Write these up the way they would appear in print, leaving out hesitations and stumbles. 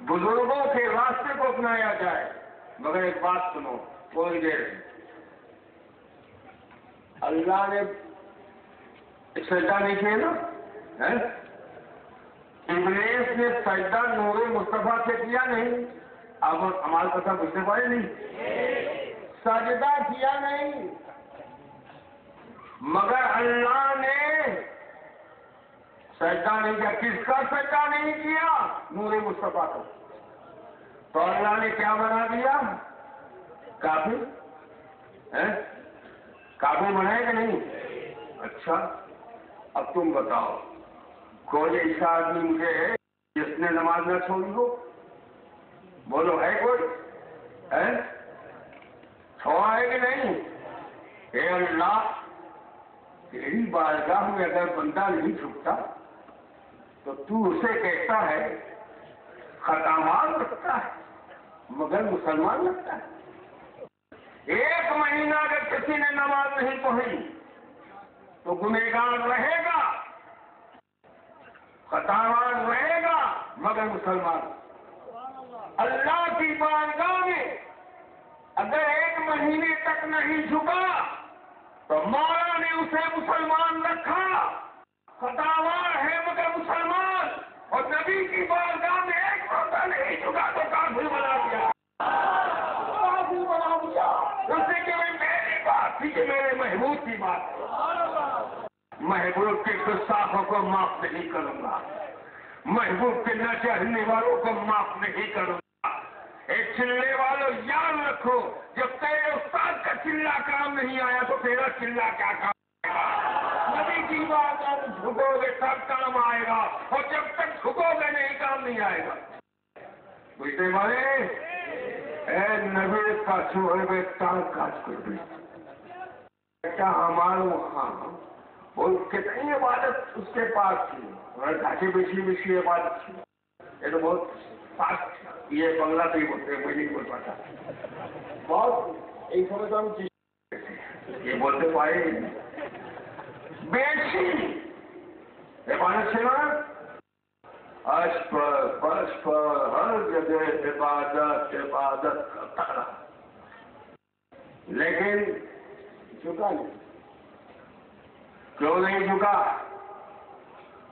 بزرگوں کے راستے کو اپنایا جائے. مگر ایک بات سنو تھوڑی دیر. اللہ نے سجدہ نہیں کیا نا؟ ابلیس نے سجدہ نور مصطفیٰ سے کیا نہیں. اب ہمارا کتھا پوچھنے پڑے نہیں. سجدہ کیا نہیں مگر اللہ نے سجدہ نہیں کیا. کس کا سجدہ نہیں کیا؟ نور مصطفیٰ کا. تو اللہ نے کیا بنا دیا؟ کافر. کافر بنائے کہ نہیں؟ اچھا اب تم بتاؤ کوئی ایسا آدمی مجھے ہے جس نے نماز نہ چھوڑی ہو؟ بولو ہے کوئی؟ چھوڑا ہے کہ نہیں؟ اے اللہ تیری بارگاہ میں اگر بندہ نہیں چھپتا تو تو اسے کہتا ہے خطامال لگتا ہے مگر مسلمان لگتا ہے. ایک مہینہ اگر کسی نے نماز نہیں پڑھی تو گنہگار رہے گا, خطاوار رہے گا مگر مسلمان. اللہ کی بارگاہ میں اگر ایک مہینے تک نہیں جھکا تو مولا نے اسے مسلمان رکھا, خطاوار ہے مگر مسلمان. اور نبی کی بارگاہ میں ایک مرتبہ نہیں جھکا تو کافر بنا دیا. کافر بنا دیا. اسے کہ میری بات تھی کہ میرے محبوب کی بات ہے. محبوب کے گستاخوں کو معاف نہیں کروں گا, محبوب کے نہ چاہنے والوں کو معاف نہیں کروں گا. ایک چلے والوں یاد رکھو, جب تیرے استاد کا چلا کام نہیں آیا تو تیرا چلا کیا کام آئے گا؟ نبی کی بات آپ جھکو گے تب کام آئے گا, اور جب تک جھکو گے نہیں کام نہیں آئے گا. بجھتے مارے اے نبی کا چھوڑے تاک کاج کر دے بیٹا ہمارا وہاں وہ کتنی عبادت اس کے پاس تھی, اور گھاٹی بچی عبادت تھی. یہ تو بہت پاس, یہ بنگلہ سے ہی بولتے ہیں, مجھے نہیں بول پاتا. بہت ایک سمجھ ہم چیز یہ بولتے پائے بیٹھی عبادت سے نا عرش پر فرش پر ہر جگہ عبادت عبادت کرتا رہا, لیکن جھکا نہیں. کیوں نہیں جھکا؟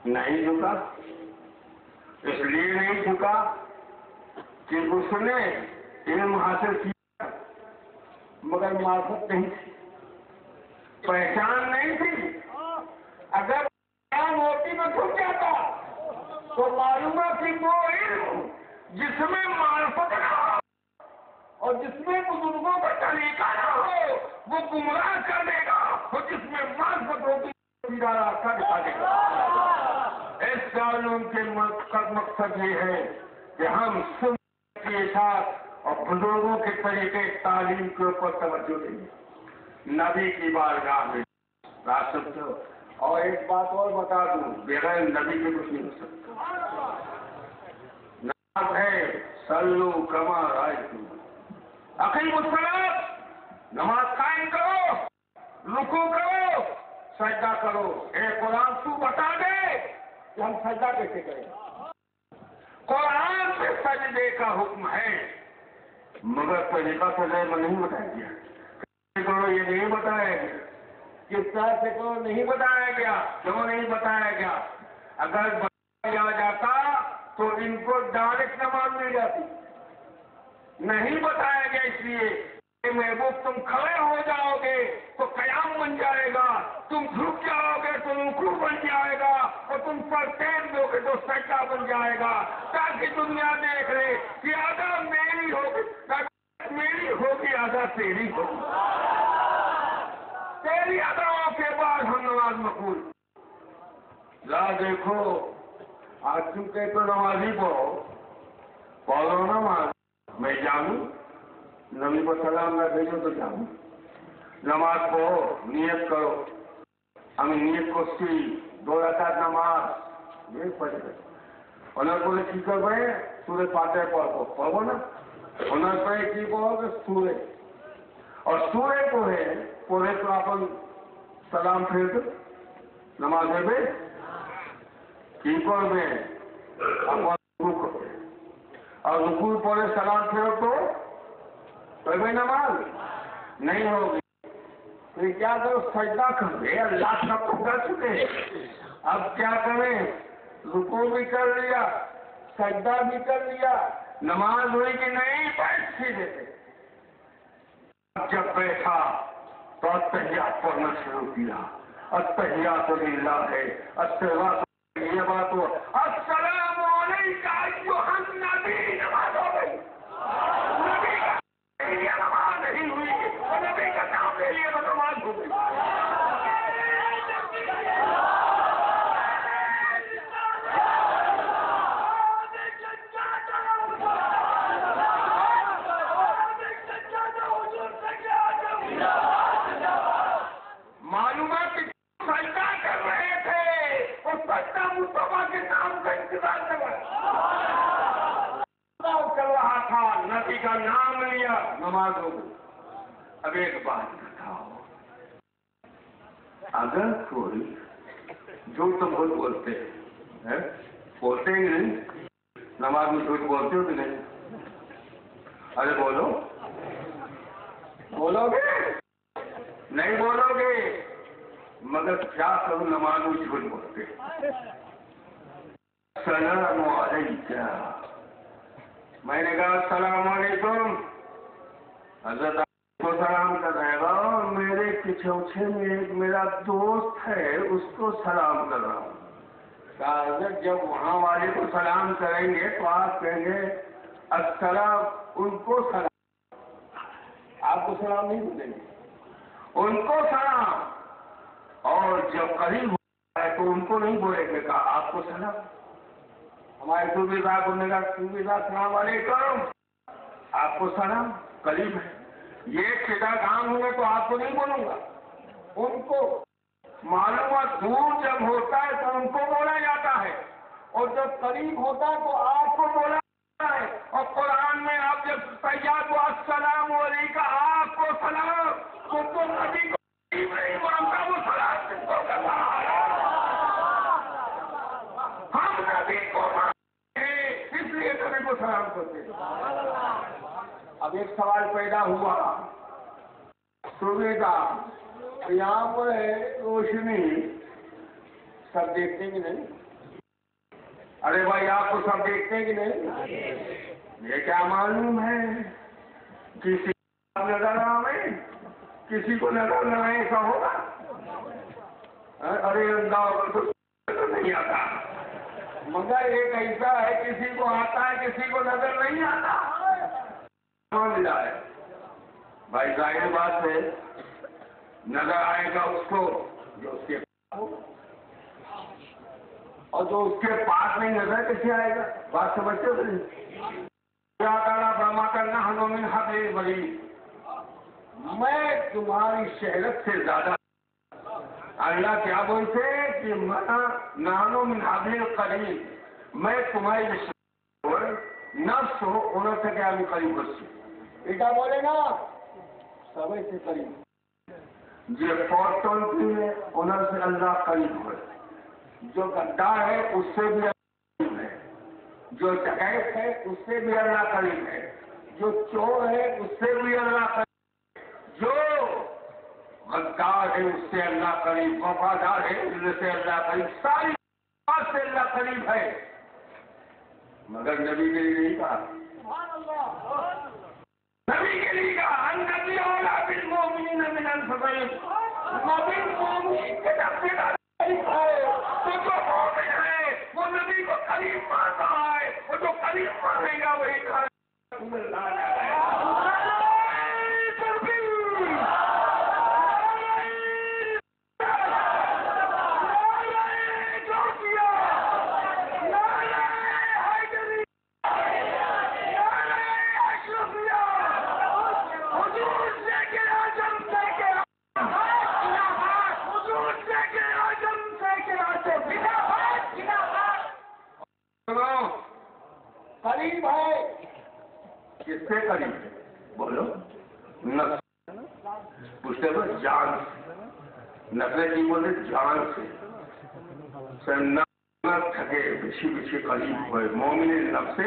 نہیں جھکا اس لیے نہیں جھکا کہ اس نے علم حاصل کیا مگر معرفت نہیں تھی, پہچان نہیں تھی. اگر پہچان ہوتی تو چھپ جاتا, تو معلوم ہے کہ وہ علم جس میں معرفت نہ ہو اور جس میں بزرگوں کا طریقہ نہ ہو وہ گمراہ کر دے گا, اور جس میں معرفت ہوگی راستہ دکھا دے گا. اس تعلیم کے مقصد یہ ہے کہ ہم سنت کے ساتھ اور بزرگوں کے طریقے تعلیم کے اوپر توجہ دیں, نبی کی بارگاہ میں راستہ. اور ایک بات اور بتا دوں, بغیر نبی کے کچھ نہیں ہو سکتا. نماز ہے صلو کما رأیتم اقیموا الصلاۃ, نماز قائم کرو, رکوع کرو, سجدہ کرو. اے قرآن تو بتا دے کہ ہم سجدہ کیسے کریں. قرآن سے سجدے کا حکم ہے مگر طریقہ سجدے میں نہیں بتایا گیا. کرو یہ نہیں بتایا گیا, کس طرح سے کرو نہیں بتایا گیا. کیوں نہیں بتایا گیا؟ اگر بتایا جاتا تو ان کو ڈائریکٹ نماز مل جاتی. نہیں بتایا گیا اس لیے محبوب تم کھڑے ہو جاؤ گے تو قیام بن جائے گا, تم جھک جاؤ گے تو رکوع بن جائے گا, اور تم پر تیر دو گے تو سجدہ بن جائے گا, تاکہ دنیا دیکھ لے کہ آدھا میری ہوگی آدھا تیری ہوگی. تیری اداؤں کے بعد ہم نماز مقبول. ذرا دیکھو آج تم کہتے تو نمازی پڑھو نماز, میں جانوں نبی کو سلام نہ بھیجو تو جانوں. نماز پڑھو, نیت کرو. ہمیں نیت کو سی 2 رکعت نماز یہ پڑھ گئے. انہوں بولے کی کر رہے سورہ فاتحہ پڑھو نا. انہوں پڑھے کی پڑھو کہ سورہ, اور سورہ پڑھے تو آپ سلام پھیر دو نماز میں کی کربے اور رکوع پڑے سلام پھیرو تو بھائی نماز نہیں ہوگی. پھر کیا کرو؟ سجدہ کر دے. اللہ سب کو کر چکے, اب کیا کریں؟ رکوع بھی کر لیا, سجدہ بھی کر لیا, نماز ہوئی کہ نہیں؟ بیٹھ سیدھے سے. جب بیٹھا تو التحیات پڑھنا شروع کیا. التحیات للہ, الصلوات, یہ بات ہو السلام علیک ایھا النبی. نماز ہو گئی. نبی کا یہ نماز نہیں ہوئی, اور نبی کا نام لے لیا تو نماز ہو گئی. معلومات سجدہ کر رہے تھے, اور سجدہ مصطفیٰ کے نام کا انتظار کر رہا تھا, نبی کا نام لیا, نماز ہو گئی. اب ایک بات بتاؤ, اگر کوئی جو تم خود بولتے ہیں, بولتے ہی نہیں, نماز میں جھوٹ بولتے ہو کہ نہیں؟ ارے بولو, بولو گے نہیں؟ بولو گے, مگر کیا کروں؟ نماز میں جھوٹ بولتے. السلام علیکم. میں نے کہا السلام علیکم. حضرت کو سلام کر رہے گا, اور میرے پیچھے میں ایک میرا دوست ہے, اس کو سلام کر رہا ہوں. کہا حضرت جب وہاں والے کو سلام کریں گے تو آپ کہیں گے السلام, ان کو سلام. آپ کو سلام نہیں بولیں گے, ان کو سلام. اور جب قریب ہوتا ہے تو ان کو نہیں بولے گے, کہا آپ کو سلام. ہمارے صوفی صاحب نے کہا صوفی صاحب السلام علیکم, آپ کو سلام. قریب ہے, یہ سیدھا کام ہوگا تو آپ کو نہیں بولوں گا, ان کو. معلومات دور جب ہوتا ہے تو ان کو بولا جاتا ہے, اور جب قریب ہوتا ہے تو آپ کو بولا جاتا ہے. اور قرآن میں آپ جب تیار کو السلام علیکم, آپ کو سلام, تو نبی کو نہیں مانتا, وہ سلام کس کو کر رہا ہے؟ ہم نبی کو مانتے ہیں, اس لیے نبی کو سلام کرتے ہیں. اب ایک سوال پیدا ہوا, سویدھا یہاں پر ہے روشنی, سب دیکھتے کہ نہیں؟ ارے بھائی آپ کو سب دیکھتے کہ نہیں؟ یہ کیا معلوم ہے کسی کو نظر آئے, کسی کو نظر نہ آئے, ایسا ہوگا؟ ارے انداز تو نہیں آتا, مگر ایک ایسا ہے کسی کو آتا ہے, کسی کو نظر نہیں آتا. ملا ہے بھائی, ظاہر بات ہے نظر آئے گا اس کو جو اس کے پاس, اور جو اس کے پاس نہیں نظر کیسے آئے گا؟ بات سمجھتے ہو نہیں؟ کیا تعالیٰ فرما کرنا ہنو من حبل بری, میں تمہاری شہرت سے زیادہ. اللہ کیا بولتے کہ نانو من حبل قریب, میں تمہاری نفس ہو انہوں سے کیا بھی قریب بچی. بیٹا بولے نا سبھی سے قریب, یہ فورٹون ہے انہوں سے اللہ قریب ہے. جو غدار ہے اس سے بھی اللہ قریب ہے, جو ڈکیت ہے اس سے بھی اللہ قریب ہے, جو چور ہے اس سے بھی اللہ قریب ہے, جو غدار ہے اس سے اللہ قریب, وفادار ہے اس سے اللہ قریب, ساری بات سے اللہ قریب ہے. مگر نبی کے لیے نہیں کہا, نبی کے لیے کہا النبی اولیٰ بالمؤمنین من انفسہم, نبی مومن کے نفس قریب ہے. تو جو مومن ہے وہ نبی کو قریب مانتا ہے, اور جو قریب مانے گا وہی قریب ہے. کس سے قریب ہے بولو؟ نفس. پوچھتے ہو جان سے, نفس کی بولے جان سے نہ تھکے بچھی بچھی قریب ہوئے. مومن نفس سے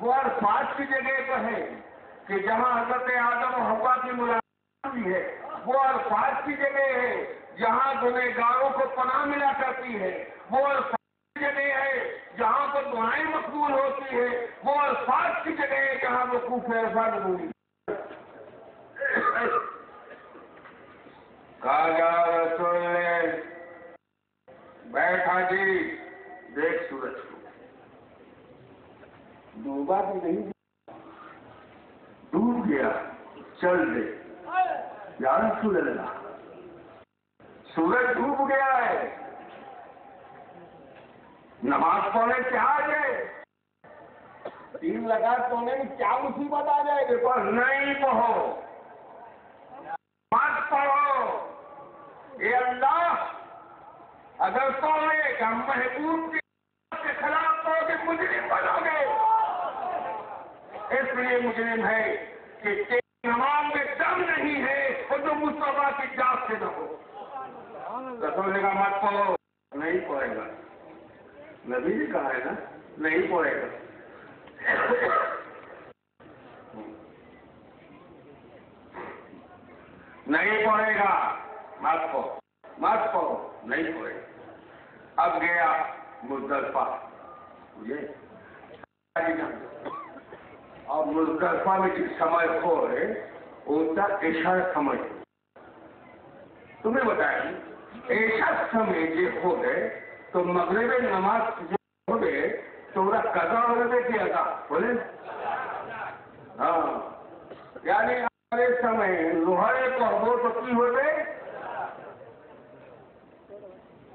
وہ الفاظ کی جگہ پہ ہے کہ جہاں حضرت آدم و حوا کی ملاقات ہوئی ہے، وہ الفاظ کی جگہ ہے جہاں گنہگاروں کو پناہ ملا کرتی ہے، وہ الفاظ کی جگہ ہے جہاں پر دعائیں مقبول ہوتی ہے، وہ الفاظ کی جگہ ہے جہاں وقوف الفاظ ہوئی. کہا جا رسول نے بیٹھا جی دیکھ سورج کو ڈوبا بھی نہیں، ڈوب گیا، چل دے. یا رسول اللہ سورج ڈوب گیا ہے، نماز پڑھنے سے آ جائے، 3 رکعت پڑھنے میں کیا مصیبت آ جائے گی؟ پر نہیں پڑھو، مت پڑھو. اے اللہ اگر پڑھے کہ ہم محبوب کے خلاف پڑھو گے مجرم بنو گے. اس لیے مجرم ہے کہ تیری نماز میں دم نہیں ہے اور جو مصطفیٰ کی جات سے نہ ہو. رسول نے کہا مت پڑھو، نہیں پڑھے گا. نبی نے کہا ہے نا نہیں پڑھے گا. نہیں پڑھے گا، مت پڑھو، مت پڑھو، نہیں پڑھے گا. اب گیا مزدلفہ، اور مزدلفہ میں جو سمے ہو ہے ہوتا عشاء سمے. تمہیں بتایا عشاء سمے جو ہو گئے تو مغرب نماز جو ہو گئے تو وہ قضا ہو گئے کہ ادا بولے. ہاں یعنی ہمارے سمے لوہرے کو ہو تو کی ہو گئے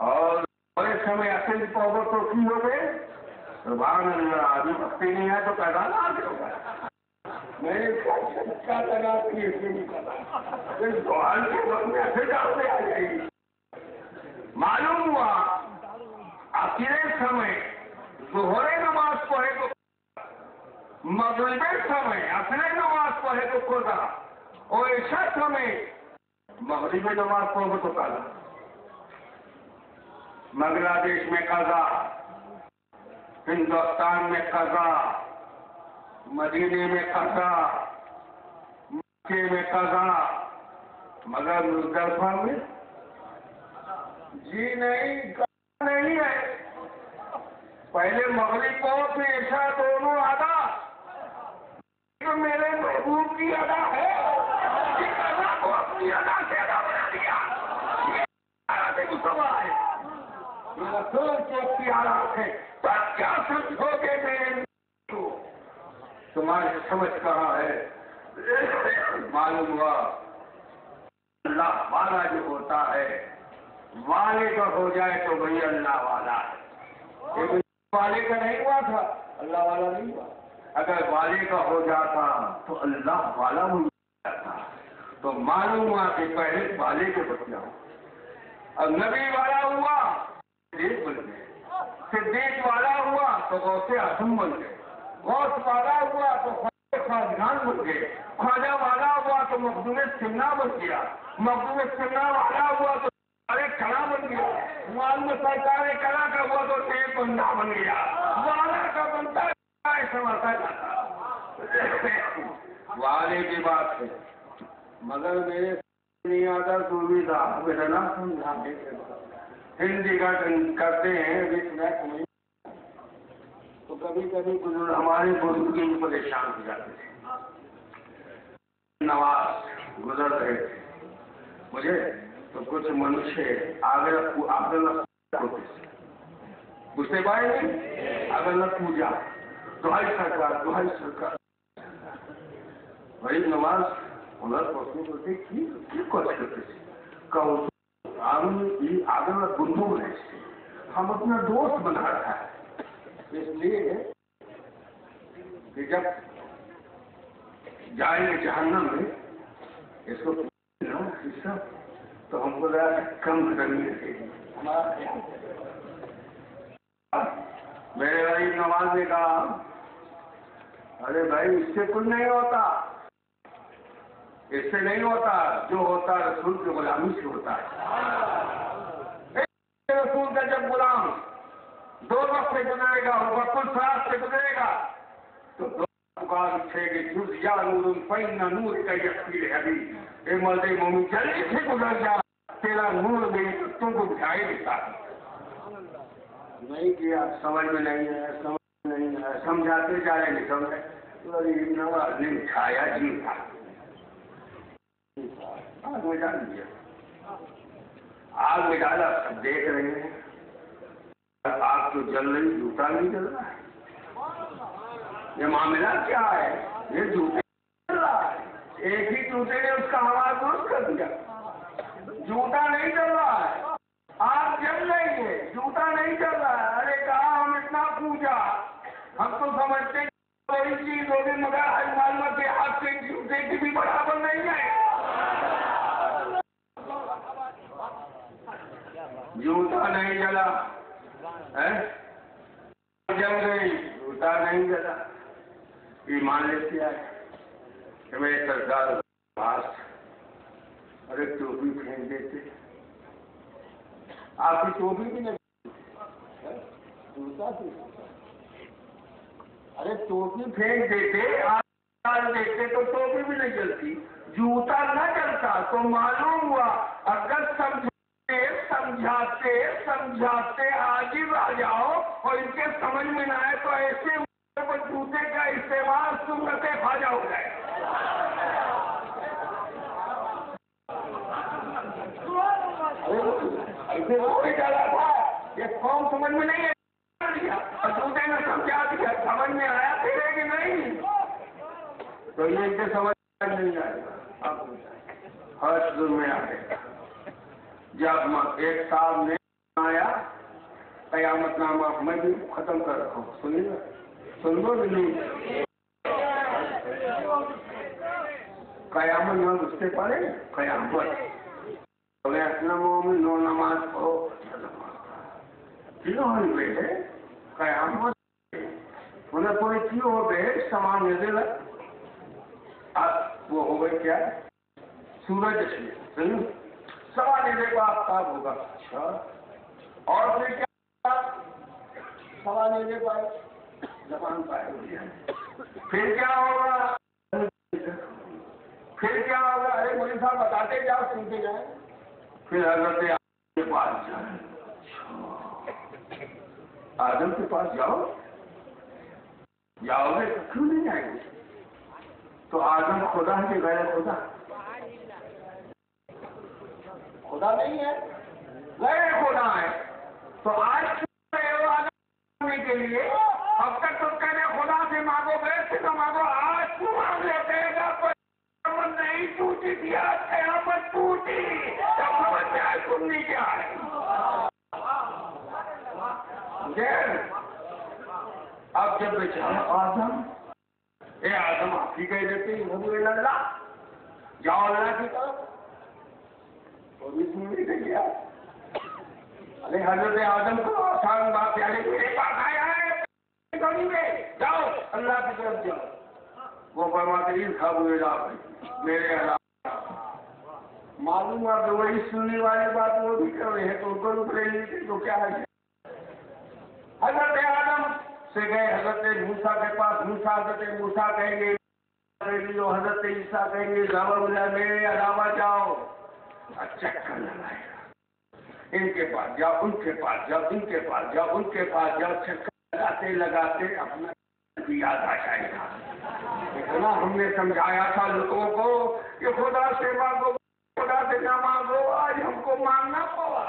اور ہمارے سمے اصل کو ہو تو کی ہو گئے. سبحان اللہ. ابھی وقتی نہیں ہے تو قضا نہ آگے ہوگا. میں نے کیا لگا کہ اس میں نہیں کرتا اس سوال کے وقت میں ایسے جاتے آ جائے گی. معلوم ہوا آخر سمے ظہر نماز پڑھے تو مغرب سمے اصل نماز پڑھے تو قضا اور عشاء سمے مغرب نماز پڑھو تو قضا. بنگلہ دیش میں قضا، ہندوستان میں قضا، مدینے میں قضا، مکے میں قضا، مگر مزدلفہ میں جی نہیں ہے. پہلے مغرب کو پھر عشاء دونوں ادا. میرے محبوب کی ادا ہے، اس ادا کو اپنی ادا سے ادا بنا دیا. رسول کے اختیارات ہیں. تب کیا سمجھو گے میرے تمہاری سمجھ کہاں ہے؟ معلوم ہوا اللہ والا جو ہوتا ہے والے کا ہو جائے تو وہی اللہ والا ہے. والے کا نہیں ہوا تھا اللہ والا نہیں ہوا. اگر والے کا ہو جاتا تو اللہ والا ہو جاتا. تو معلوم ہوا کہ پہلے والے کے بچہ ہو. اب نبی والا ہوا صدیق بن گئے، صدیق والا ہوا تو غوث اعظم بن گئے، غوث والا ہوا تو خواجگان بن گئے، خواجہ والا ہوا تو مخدوم سمنا بن گیا، مخدوم سمنا والا ہوا تو کلا بن گیا، معلوم سرکار کلا کا ہوا تو ایک بندہ بن گیا. والا کا بندہ سمجھتا جاتا. والے کی بات ہے مگر میرے نہیں آتا تو بھی میرا نام سمجھا ہندی کا کرتے ہیں تو کبھی کبھی ہمارے بزرگ پریشان ہو جاتے تھے. نواز گزر رہے تھے مجھے تو کچھ منشے آگے پوچھتے بھائی اگر نہ پوجا دہائی سرکار بھائی نماز انہیں پڑھنے کرتے کی کوشش کرتے تھے. آگے گندم ہے ہم اپنا دوست بنا رہا ہے. اس لیے کہ جب جائیں گے جہنم میں اس کو حصہ تو ہم کو ذرا کم کرنی رکھے گی. میرے غریب نواز نے کہا ارے بھائی اس سے کچھ نہیں ہوتا، اس سے نہیں ہوتا. جو ہوتا رسول کی غلامی سے ہوتا ہے. رسول کا جب غلام 2 وقت سے گزرے گا اور وقت سرات سے گزرے گا تو پکار اٹھے کہ جز یا نور فین نور کا یقین ہے ابھی اے مرد مومن جلدی سے گزر جا تیرا نور میری تم کو بٹھائے دیتا نہیں کیا سمجھ میں نہیں ہے سمجھ میں نہیں ہے سمجھاتے جا رہے نہیں سمجھے نواز نے اٹھایا جی تھا آگ میں ڈال دیا آگ میں ڈالا سب دیکھ رہے ہیں آگ تو جل رہی جوتا نہیں جل رہا ہے یہ معاملہ کیا ہے یہ جوتے چل رہا ہے ایک ہی جوتے نے اس کا آواز درست کر دیا جوتا نہیں چل رہا ہے آگ جل رہی ہے جوتا نہیں چل رہا ہے ارے کہا ہم اتنا پوچھا ہم تو سمجھتے ہیں کوئی چیز ہوگی مگر ہر معلومات کے ہاتھ سے جوتے کی بھی برابر نہیں ہے جوتا نہیں جلا جل گئی جوتا نہیں جلا ایمان لیتے آئے کہ میرے سردار پاس ارے ٹوپی پھینک دیتے آپ کی ٹوپی بھی نہیں جوتا تھی ارے ٹوپی پھینک دیتے آپ دیکھتے تو ٹوپی بھی نہیں جلتی جوتا نہ جلتا تو معلوم ہوا اگر سمجھاتے عاجز آ جاؤ اور ان کے سمجھ میں نہ آئے تو ایسے جوتے کا استعمال سنت خواجہ ہو جائے ایسے وہ ڈالا تھا یہ قوم سمجھ میں نہیں ہے اور جوتے نے سمجھا دیا سمجھ میں آیا پھر کہ نہیں تو یہ ان کے سمجھ میں نہیں آئے گا ہر ظلم میں آ گئے جب ایک صاحب نے آیا قیامت نامہ میں بھی ختم کر رکھا ہوں سنیے گا سن لو نہیں قیامت نام اس سے پڑھے قیامت اپنا مومن نو نماز پڑھو کیوں ہوئی ہے قیامت انہیں کوئی کیوں ہو گئے سامان نظر وہ ہو گئی کیا سورج سنو سوا نیلے کو آفتاب ہوگا اچھا اور پھر کیا سوا نیلے کو زبان پائے ہوئی ہے پھر کیا ہوگا ارے مجھے صاحب بتاتے جاؤ سنتے جائیں پھر حضرت آدم کے پاس جائیں آدم کے پاس جاؤ گے کیوں نہیں جائیں گے تو آدم خدا ہے کہ غیر خدا نہیں ہے غیر خدا ہے تو آج کرنے کے لیے اب تک تو کہنے خدا سے مانگو غیر سے نہ مانگو آج تو مانگ لیتے گا کوئی نہیں ٹوٹی دیا قیامت ٹوٹی جب سمجھ میں آئے سننی کیا ہے اب جب بیچارہ آدم اے آدم آپ ہی کہہ دیتے ہیں اللہ جاؤ اللہ کی طرف گیا ارے حضرت آدم کو آسان بات ہے میرے پاس آیا ہے جاؤ اللہ کی طرف جاؤ وہ فرماتے خواب ہوئے جاؤ میرے اللہ معلوم آپ وہی سننے والی بات وہ بھی کر رہے ہیں تو اوپر اترے نہیں تو کیا ہے حضرت آدم سے گئے حضرت موسیٰ کے پاس حضرت موسیٰ کہیں گے حضرت عیسیٰ کہیں گے میرے علاوہ جاؤ چکر لگائے گا ان کے پاس جاؤ ان کے پاس جاؤ ان کے پاس جاؤ ان کے پاس جاؤ چکر لگاتے اپنا یاد آ جائے گا اتنا ہم نے سمجھایا تھا لوگوں کو کہ خدا سے مانگو خدا سے نہ مانگو آج ہم کو مانگنا پڑا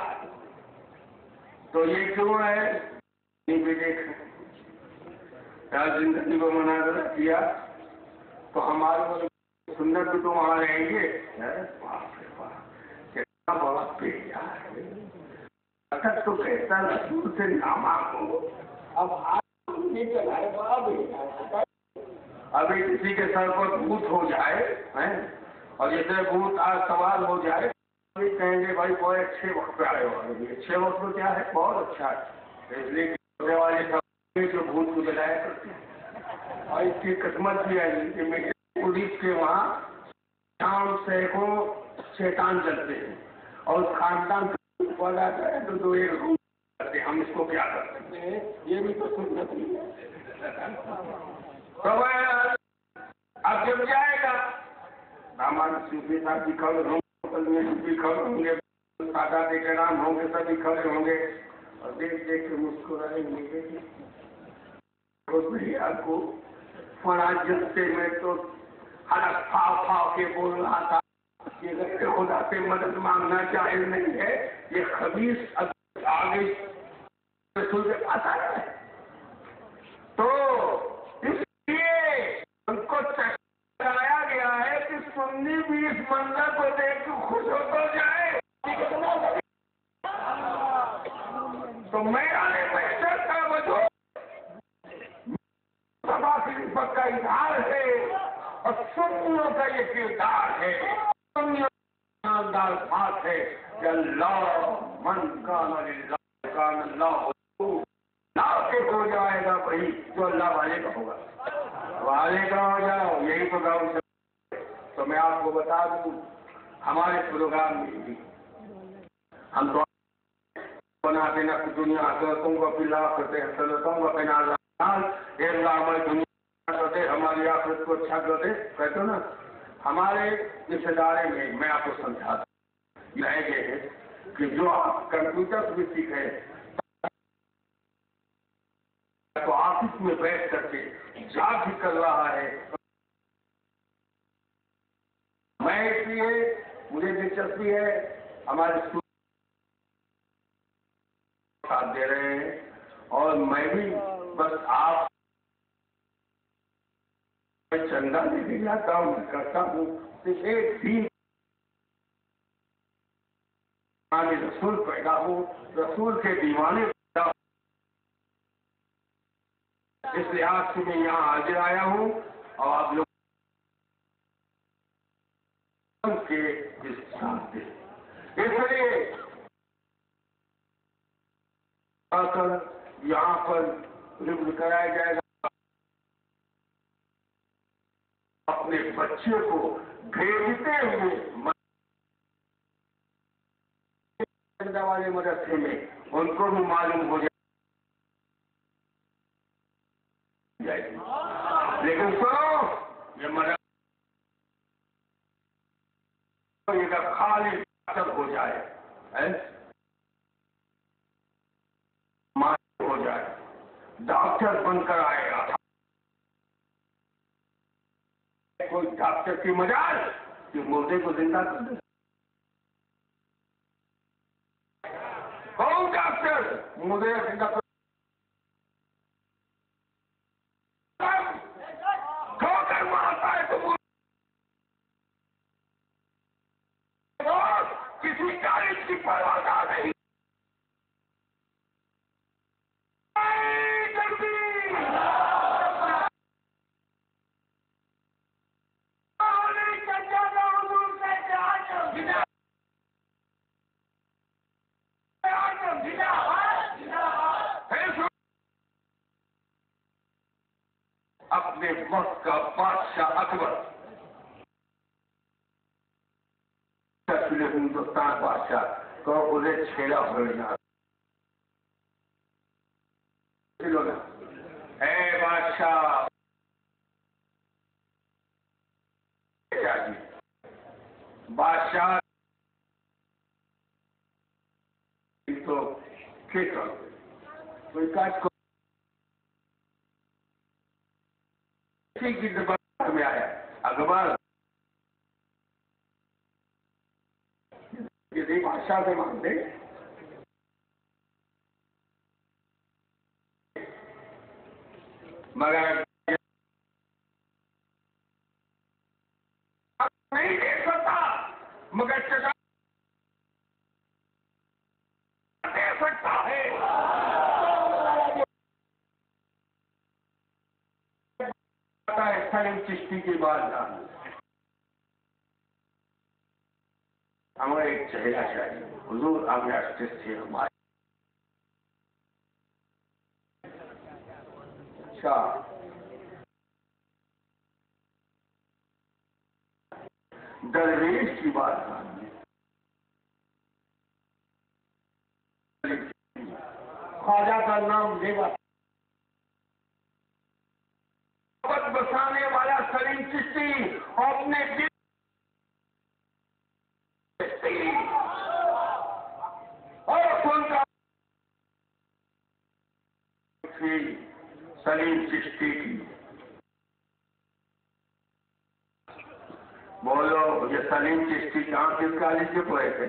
تو یہ کیوں ہے بھی دیکھ زندگی کو مناظرہ کیا تو ہمارے سنت تو وہاں رہیں گے بہت پیڑیا ہے اگر تو کہتا رسول سے نہ مانگو اب ابھی کسی کے سر پر بھوت ہو جائے اور جیسے بھوت آج سوال ہو جائے کہیں گے بھائی بہت اچھے وقت پہ آئے ہو اچھے وقت میں کیا ہے بہت اچھا ہے اس لیے ہونے والے سب جو بھوت کو جلایا کرتے ہیں اور اس کی قسمت بھی ہے کہ میری پولیس کے وہاں شام سینکڑوں شیطان چلتے ہیں اور اس خاندان والا ہے تو دو ایک روم کرتے ہم اس کو کیا کر سکتے ہیں یہ بھی تو سنت نہیں ہے تو میں اب جب جائے گا ہمارے صوفی صاحب بھی کھڑے ہوں گے، بھی کھڑے ہوں گے، سادات کرام ہوں گے، سبھی کھڑے ہوں گے اور دیکھ دیکھ کے مسکرائیں گے. آپ کو فراجت سے میں تو حلق پھاؤ پھاؤ کے بول رہا تھا کہ غیر خدا سے مدد مانگنا جائز نہیں ہے. یہ خبیث آگے رسول کے پاس آیا ہے تو اس لیے ان کو چکرایا گیا ہے کہ سنی بھی اس منظر کو دیکھ کے خوش ہو تو جائے. تو میرا محشر کا وجود صفا کا اظہار ہے اور سنیوں کا یہ کردار ہے. سنیوں کا انداز بات ہے کہ اللہ من کان للہ کان اللہ کے ہو جائے گا وہی جو اللہ والے کا ہوگا. والے کا ہو جاؤ یہی تو گاؤں سے. تو میں آپ کو بتا دوں ہمارے پروگرام میں بھی ہم تو بناتے نا دنیا حضرتوں کو پلا کرتے حضرتوں کو پہنا دنیا ہماری آخرت کو اچھا کر دے کہتے نا. ہمارے اس ادارے میں میں آپ کو سمجھاتا ہوں یہ ہے کہ جو آپ کمپیوٹر بھی سیکھے تو آفس میں بیٹھ کر کے جاب بھی کر رہا ہے. میں اس لیے مجھے دلچسپی ہے ہمارے ساتھ دے رہے ہیں اور میں بھی بس آپ چندہ لے کے جاتا ہوں کرتا ہوں. ایک دن رسول پیدا ہو رسول کے دیوانے پیدا ہو اس لحاظ سے میں یہاں حاضر آیا ہوں اور آپ لوگ کے ساتھ دیں. اس لیے یہاں پر ذکر کرایا جائے گا اپنے بچے کو بھیجتے ہوئے والے مدرسے میں ان کو بھی معلوم ہو جائے گی. لیکن سنو یہ مدرسہ خالی ہو جائے ہو جائے ڈاکٹر بن کر آئے گا. کوئی ڈاکٹر کی مجال کہ مردے کو زندہ کر دے. کون ڈاکٹر مردے کو زندہ کر ٹھوکر مارتا ہے تو کسی کالج کی پرواہ نہیں. اپنے وقت کا بادشاہ اکبر ہندوستان بادشاہ کو انہیں چھیڑا ہونا اے بادشاہ بادشاہ تو کوئی کاج کو کی زبان میں آیا اخبار یہ بادشاہ سے مانتے مگر نہیں دے سکتا مگر دے سکتا ہے. سلیم چشتی کی بات ہمیں ایک چہرہ چاہیے حضور آگے سے ہمارے اچھا درویش کی بات خواجہ کا نام دیوا اپنے دل اور کون کا سلیم چشتی کی. بولو یہ سلیم چشتی کہاں کس کالج سے پڑھے تھے؟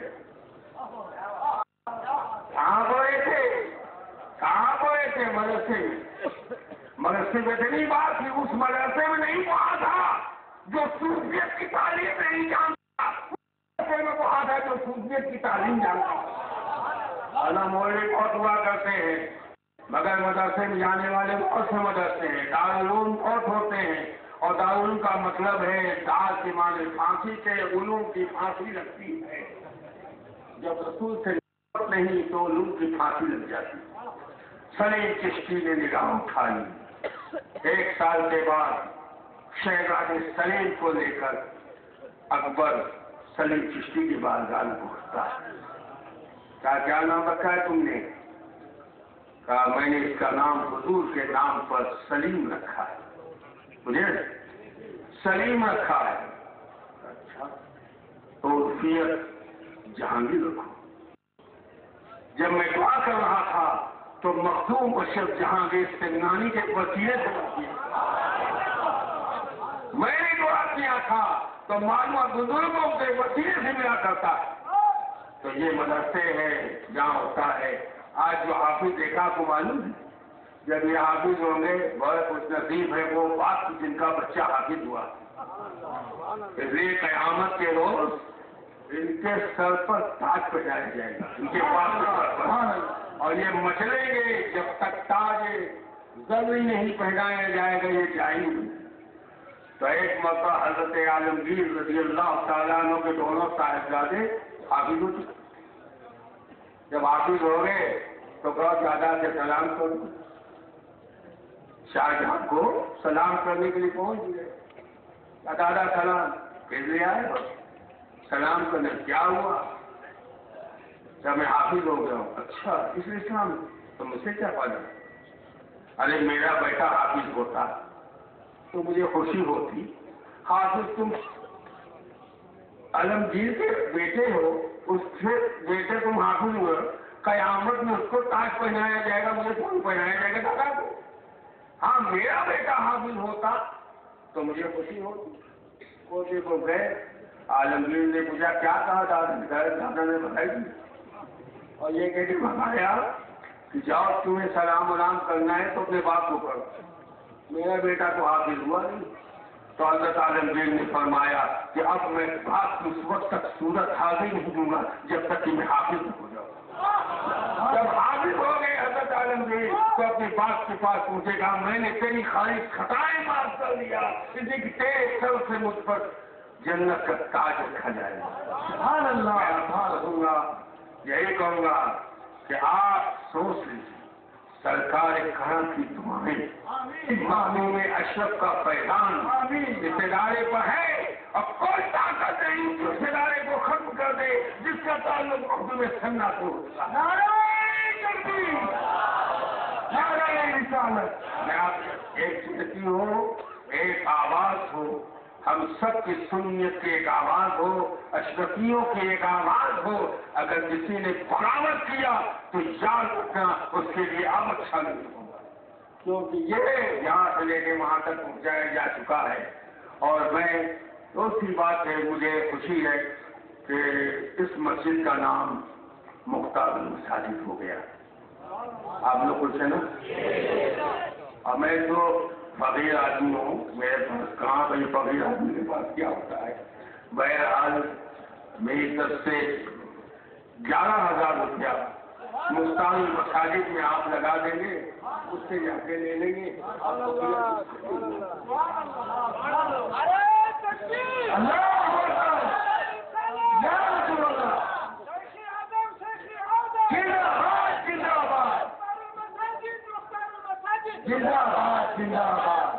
کہاں پڑھے تھے؟ کہاں پڑھے تھے؟ مدرسے میں. مدرسے میں اتنی بات تھی، اس مدرسے میں نہیں پڑھا تھا جو صوفیت کی تعلیم نہیں جانتا، مدرسے میں پڑھا تھا جو صوفیت کی تعلیم جانتا. علم مولوی بہت ہوا کرتے ہیں، مگر مدرسے میں جانے والے بہت سے مدرسے ہیں. دارالعلوم بہت ہوتے ہیں، اور دارالعلوم کا مطلب ہے دار کے معنی پھانسی سے، علوم کی پھانسی لگتی ہے. جب رسول سے نہیں تو علوم کی پھانسی لگ جاتی. سلیم چشتی نے نگاہ اٹھا لی. 1 سال کے بعد شہزادے سلیم کو لے کر اکبر سلیم چشتی کی بارگاہ میں پہنچتا ہے. کیا نام رکھا ہے تم نے؟ کہا میں نے اس کا نام حضور کے نام پر سلیم رکھا ہے. مجھے سلیم رکھا ہے. اچھا تو عرفیت جہانگیر رکھو. جب میں دعا کر رہا تھا تو مخدوم اشرف جہانگیر سمنانی کے وسیلے سے میں نے دعا کیا تھا تو معلومہ بزرگوں کے وسیلے سے ملا کرتا ہے. تو یہ مدرسے ہے جہاں ہوتا ہے. آج جو حافظ دیکھا کو معلوم ہے، جب یہ حافظ ہوں گے بہت خوش نصیب ہے وہ بات جن کا بچہ حافظ ہوا. اس لیے قیامت کے روز ان کے سر پر تاج پہنایا جائے گا، ان کے پاس اور یہ مچلیں گے جب تک تاج ضروری نہیں پہنایا جائے گا، یہ جائیں گے. تو ایک مرتبہ حضرت عالمگیر رضی اللہ تعالیٰ عنہ کے دونوں صاحبزادے حافظ ہو چکے. جب حافظ ہو گئے تو کہا دادا سے سلام کرو. شاہجہاں کو سلام کرنے کے لیے پہنچ گئے. دادا سلام پھر لے آئے. سلام کرنے کیا ہوا؟ جب میں حافظ ہو گیا ہوں. اچھا اس اسلام تو مجھ سے کیا فائدہ؟ ارے میرا بیٹا حافظ ہوتا تو مجھے خوشی ہوتی. حافظ تم عالمگیر کے بیٹے ہو، اس سے بیٹے تم حافظ ہوئے، قیامت میں اس کو تاج پہنایا جائے گا، مجھے کون پہنایا جائے گا دادا کو؟ ہاں میرا بیٹا حافظ ہوتا تو مجھے خوشی ہوتی. کوشش کو گئے. عالمگیر نے پوچھا کیا کہا دادا نے بتائی دی. اور یہ کہتے بتایا کہ جاؤ تمہیں سلام ولام کرنا ہے تو اپنے باپ کو کرو. میرا بیٹا تو حافظ ہوا نہیں. تو حضرت عالمگیر نے فرمایا کہ اب میں باپ کو اس وقت تک صورت حاضر نہیں دوں گا جب تک کہ میں حافظ نہ ہو جاؤں. جب حافظ ہو گئے حضرت عالمگیر تو اپنے باپ کے پاس پوچھے گا میں نے تیری خالی خطائیں معاف کر دیا، اسی کی تیرے سر سے مجھ پر جنت کا تاج رکھا جائے گا. سبحان اللہ. یہی کہوں گا کہ آپ سوچ لیجیے سرکار کرم کی دعائیں، معصوم اشرف کا پیغام اس ادارے پر ہے، اور کوئی طاقت نہیں جو اس ادارے کو ختم کر دے جس کا تعلق اردو میں سننا تو نعرہ تکبیر، نعرہ رسالت. میں آپ ایک چیتی ہو، ایک آواز ہو، ہم سب کی سنیت کی ایک آواز ہو، اشرفیوں کی ایک آواز ہو. اگر کسی نے بغاوت کیا تو یاد رکھنا اس کے لیے اب اچھا نہیں ہوگا، کیونکہ یہ یہاں سے لے کے وہاں تک پہنچایا جا چکا ہے. اور میں دوسری بات ہے، مجھے خوشی ہے کہ اس مسجد کا نام مختار المساجد ہو گیا. آپ لوگ کچھ ہے نا. اور میں تو فقیر آدمی ہوں، میرے پاس کہاں پہ فقیر آدمی کے پاس کیا ہوتا ہے. بہرحال میری طرف سے 11,000 روپیہ مختار المساجد میں آپ لگا دیں گے، اس سے جا کے لے لیں گے. زندہ باد زندہ باد.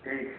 ٹھیک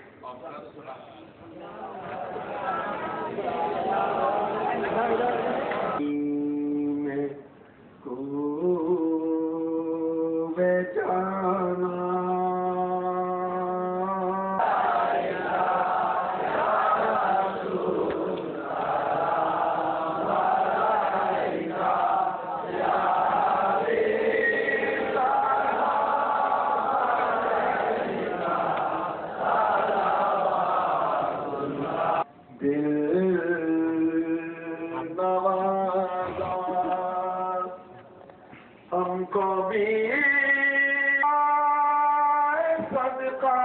ہم کو بھی صدقہ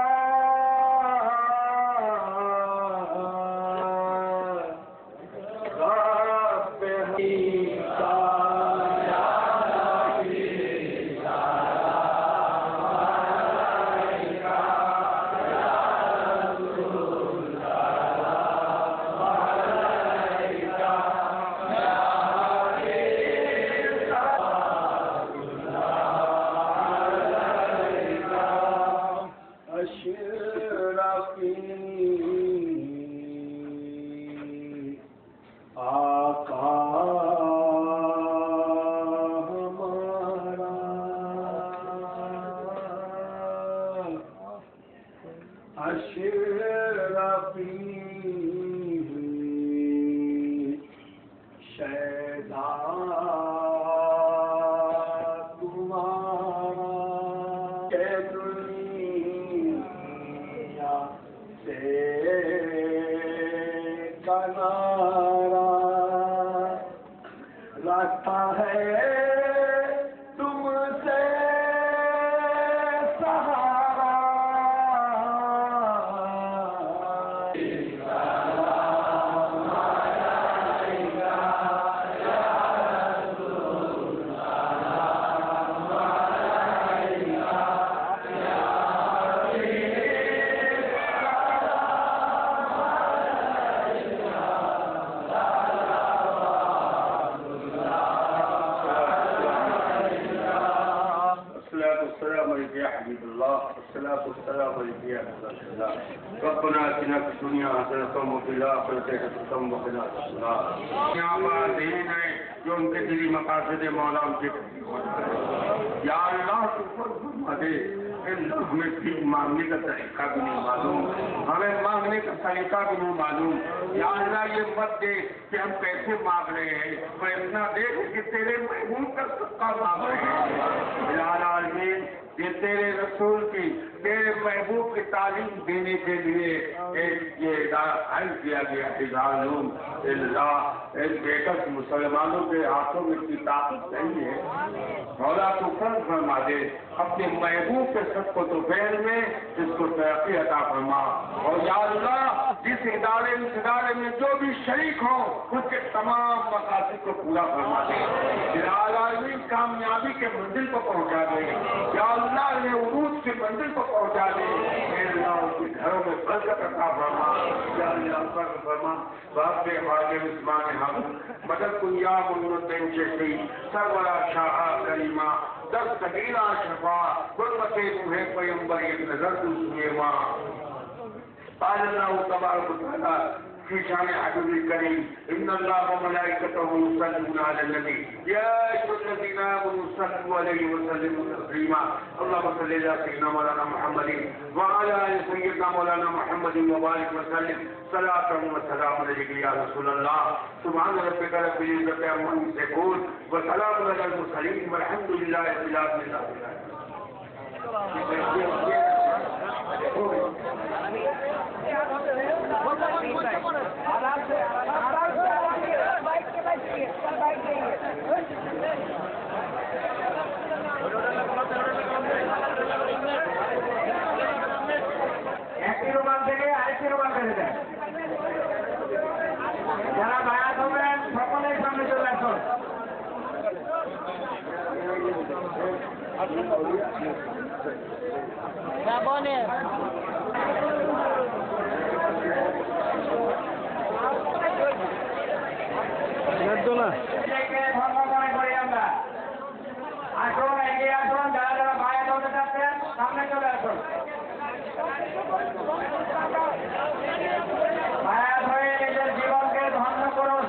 ربنا آتنا في الدنيا حسنة وفي الآخرة حسنة وقنا عذاب النار. یہاں پر دین ہے جو ان کے دلی مقاصد مولا ان کے یا اللہ تو فرما دے. ہمیں ٹھیک مانگنے کا طریقہ بھی نہیں معلوم, ہمیں مانگنے کا طریقہ بھی نہیں معلوم. یا اللہ یہ مت دے کہ ہم پیسے مانگ رہے ہیں, پر اتنا دے کہ تیرے محبوب کا صدقہ مانگ رہے ہیں. یا العالمین یہ تیرے رسول کی, تیرے محبوب کی تعلیم دینے کے لیے یہ حل کیا گیا. اللہ ان بیکس مسلمانوں کے ہاتھوں میں اتنی طاقت نہیں ہے. مولا تو فرض فرما دے اپنے محبوب کے سب کو دوپہر میں اس کو ترقی عطا فرما. اور یا اللہ جس ادارے میں جو بھی شریک ہوں اس کے تمام مقاصد کو پورا فرما دے. العالمین کامیابی کے منزل کو پہنچا دے. یا اللہ نے عروج کی منزل کو پہنچا دے. اللہ ان کے گھروں میں برکت عطا فرما. یا اللہ فرض فرما باپ کے خواجہ عثمان ہم مدد کو یا منتن شفیع سرورا شاہ کریمہ در سگیرہ شفا غربت روح پیمبر ایک نظر دوسرے ماں. قال اللہ تبارک و تعالی في شان حبيب الكريم إن الله وملائكته يصلون على النبي يا أيها الذين آمنوا صلوا عليه وسلموا تسليما. اللهم صل على سيدنا مولانا محمد وعلى آل سيدنا مولانا محمد وبارك وسلم صلاة وسلام عليك يا رسول الله. سبحان ربك رب العزة عما يصفون وسلام على المرسلين والحمد لله رب العالمين. যারা বায়াত হবেন সকলের সামনে চলে আসুন. আসুন এগিয়ে আসুন, যারা যারা বায়াত হতে চাচ্ছেন সামনে চলে আসুন. বায়াত হয়ে নিজের জীবনকে ধন্য করুন.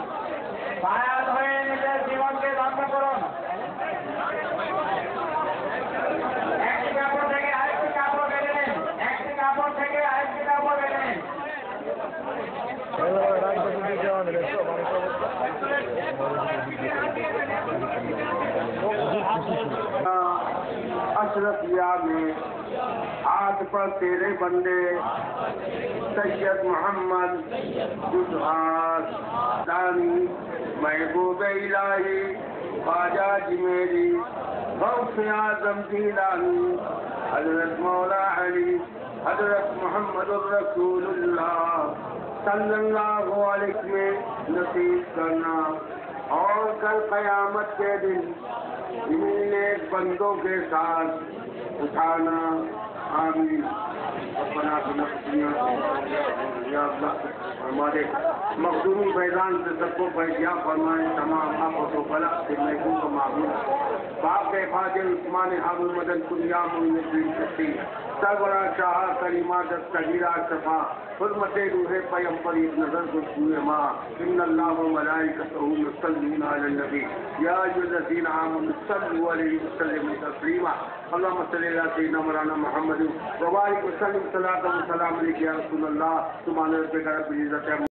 বায়াত হয়ে নিজের জীবনকে ধন্য করুন. একটি কাপড় থেকে আরেকটি কাপড় বেঁধে নিন. একটি কাপড় থেকে আরেকটি কাপড় বেঁধে নিন. اشرفیہ میں ہاتھ پر تیرے بندے سید محمد جزہار ثانی محبوب الہی خواجہ جمیری غوث اعظم جیلانی حضرت مولا علی حضرت محمد الرسول اللہ صلی اللہ علیہ وسلم میں نصیب کرنا، اور کل قیامت کے دن ان نیک بندوں کے ساتھ اٹھانا۔ آمین۔ اپنا یا اللہ ہمارے مخدومی فیضان سے سب کو فیضیاب فرمائیں، تمام آفت و بلا سے محفوظ و معمول باپ فاضل عثمان حامد مدن کنیام النبی شفیع سربراہ شاہ کلمات الطاہرہ شفا حرمت روح پیغمبر نظر گفتگو ماں ان اللہ و ملائکتہ یصلون علی النبی یا ایھا الذین آمنوا صلوا علیہ وسلموا تسلیما اللهم صل علی سیدنا مولانا محمد وبارک وسلم صلاۃ و سلام علیک یا رسول اللہ سبحان ربک رب العزۃ